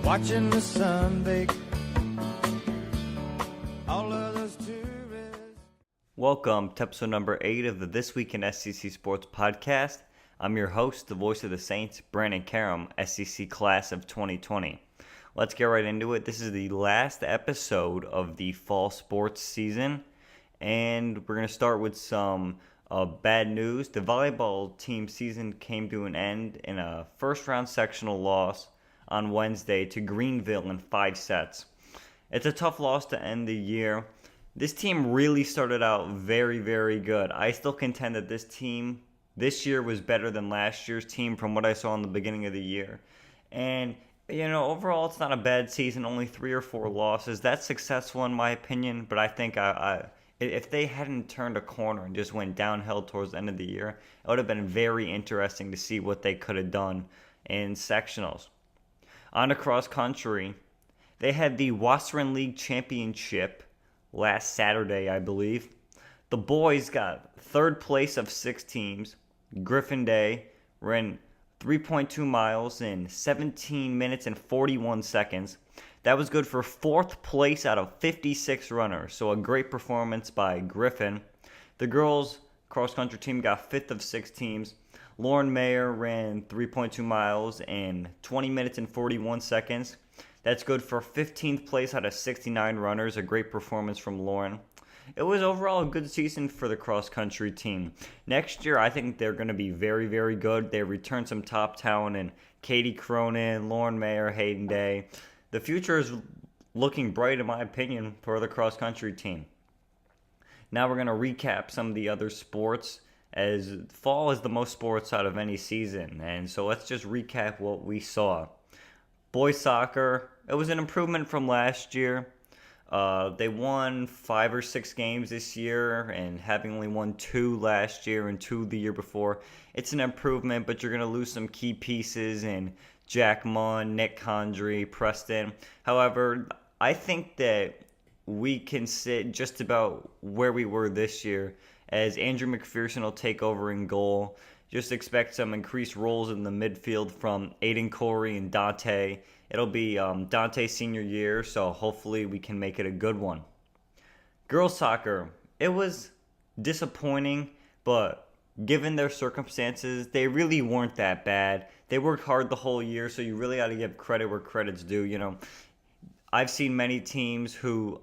watching the sun bake. All others tourists. Welcome to episode number 8 of the This Week in SCC Sports Podcast. I'm your host, the voice of the Saints, Brandon Karam, SCC Class of 2020. Let's get right into it. This is the last episode of the fall sports season, and we're going to start with some bad news. The volleyball team season came to an end in a first-round sectional loss on Wednesday to Greenville in 5 sets. It's a tough loss to end the year. This team really started out very, very good. I still contend that this team this year was better than last year's team from what I saw in the beginning of the year. And overall, it's not a bad season, only 3 or 4 losses. That's successful in my opinion, but I think if they hadn't turned a corner and just went downhill towards the end of the year, it would have been very interesting to see what they could have done in sectionals. On to cross country, they had the Wasserman League Championship last Saturday, I believe. The boys got third place of 6 teams. Griffin Day ran 3.2 miles in 17 minutes and 41 seconds. That was good for 4th place out of 56 runners, so a great performance by Griffin. The girls' cross-country team got 5th of 6 teams. Lauren Mayer ran 3.2 miles in 20 minutes and 41 seconds. That's good for 15th place out of 69 runners, a great performance from Lauren. It was overall a good season for the cross-country team. Next year, I think they're going to be very, very good. They returned some top talent in Katie Cronin, Lauren Mayer, Hayden Day. The future is looking bright, in my opinion, for the cross-country team. Now we're going to recap some of the other sports, as fall is the most sports out of any season. And so let's just recap what we saw. Boys soccer, it was an improvement from last year. They won 5 or 6 games this year, and having only won 2 last year and 2 the year before, it's an improvement, but you're going to lose some key pieces in Jack Munn, Nick Condry, Preston. However, I think that we can sit just about where we were this year, as Andrew McPherson will take over in goal. Just expect some increased roles in the midfield from Aiden Corey and Dante. It'll be Dante's senior year, so hopefully we can make it a good one. Girls soccer, it was disappointing, but given their circumstances, they really weren't that bad. They worked hard the whole year, so you really got to give credit where credit's due. I've seen many teams who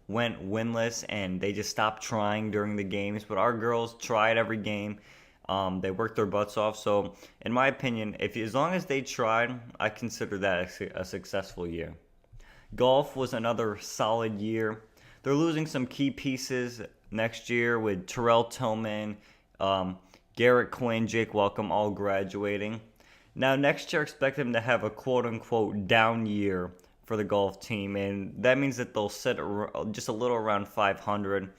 went winless and they just stopped trying during the games, but our girls tried every game. They worked their butts off. So, in my opinion, as long as they tried, I consider that a successful year. Golf was another solid year. They're losing some key pieces next year with Terrell Tillman, Garrett Quinn, Jake Welcome all graduating. Now, next year, expect them to have a quote-unquote down year for the golf team, and that means that they'll sit just a little around 500.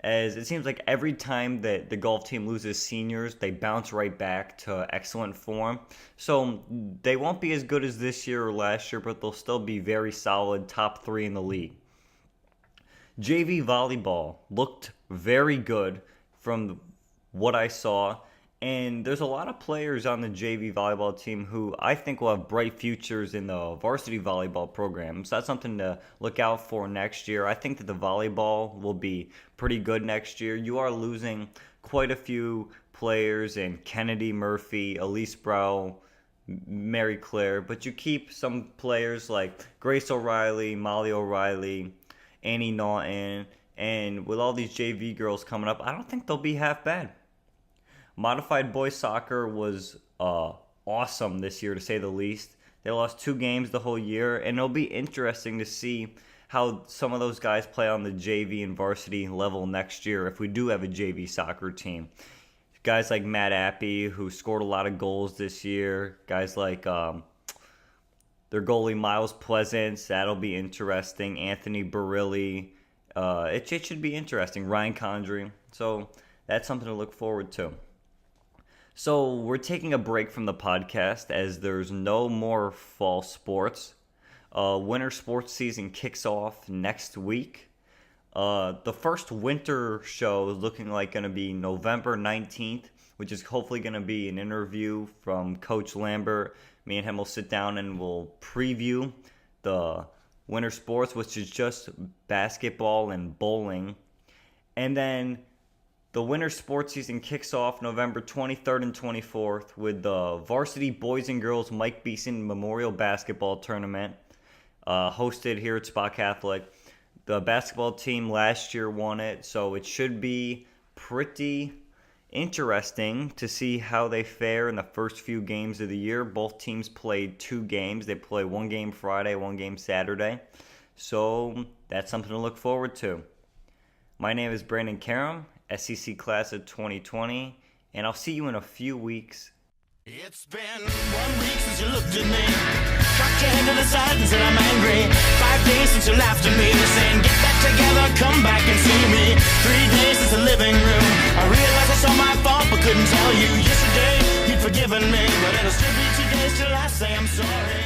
As it seems like every time that the golf team loses seniors, they bounce right back to excellent form. So they won't be as good as this year or last year, but they'll still be very solid, top 3 in the league. JV volleyball looked very good from what I saw. And there's a lot of players on the JV volleyball team who I think will have bright futures in the varsity volleyball program. So that's something to look out for next year. I think that the volleyball will be pretty good next year. You are losing quite a few players in Kennedy Murphy, Elise Brow, Mary Claire, but you keep some players like Grace O'Reilly, Molly O'Reilly, Annie Naughton, and with all these JV girls coming up, I don't think they'll be half bad. Modified boys soccer was awesome this year, to say the least. They lost 2 games the whole year, and it'll be interesting to see how some of those guys play on the JV and varsity level next year if we do have a JV soccer team. Guys like Matt Appy, who scored a lot of goals this year. Guys like their goalie Miles Pleasance, that'll be interesting. Anthony Barilli, it should be interesting. Ryan Condry. So that's something to look forward to. So we're taking a break from the podcast as there's no more fall sports. Winter sports season kicks off next week. The first winter show is looking like going to be November 19th, which is hopefully going to be an interview from Coach Lambert, Me and him will sit down and we'll preview the winter sports, which is just basketball and bowling. And then the winter sports season kicks off November 23rd and 24th with the varsity boys and girls Mike Beeson Memorial Basketball Tournament hosted here at Spa Catholic. The basketball team last year won it, so it should be pretty interesting to see how they fare in the first few games of the year. Both teams played 2 games. They play 1 game Friday, 1 game Saturday. So that's something to look forward to. My name is Brandon Karam, SCC Class of 2020, and I'll see you in a few weeks. It's been 1 week since you looked at me, cocked your head to the side and said I'm angry. 5 days since you laughed at me, saying get back together, come back and see me. 3 days since the living room, I realized it's all my fault but couldn't tell you. Yesterday you'd forgiven me, but it'll still be 2 days till I say I'm sorry.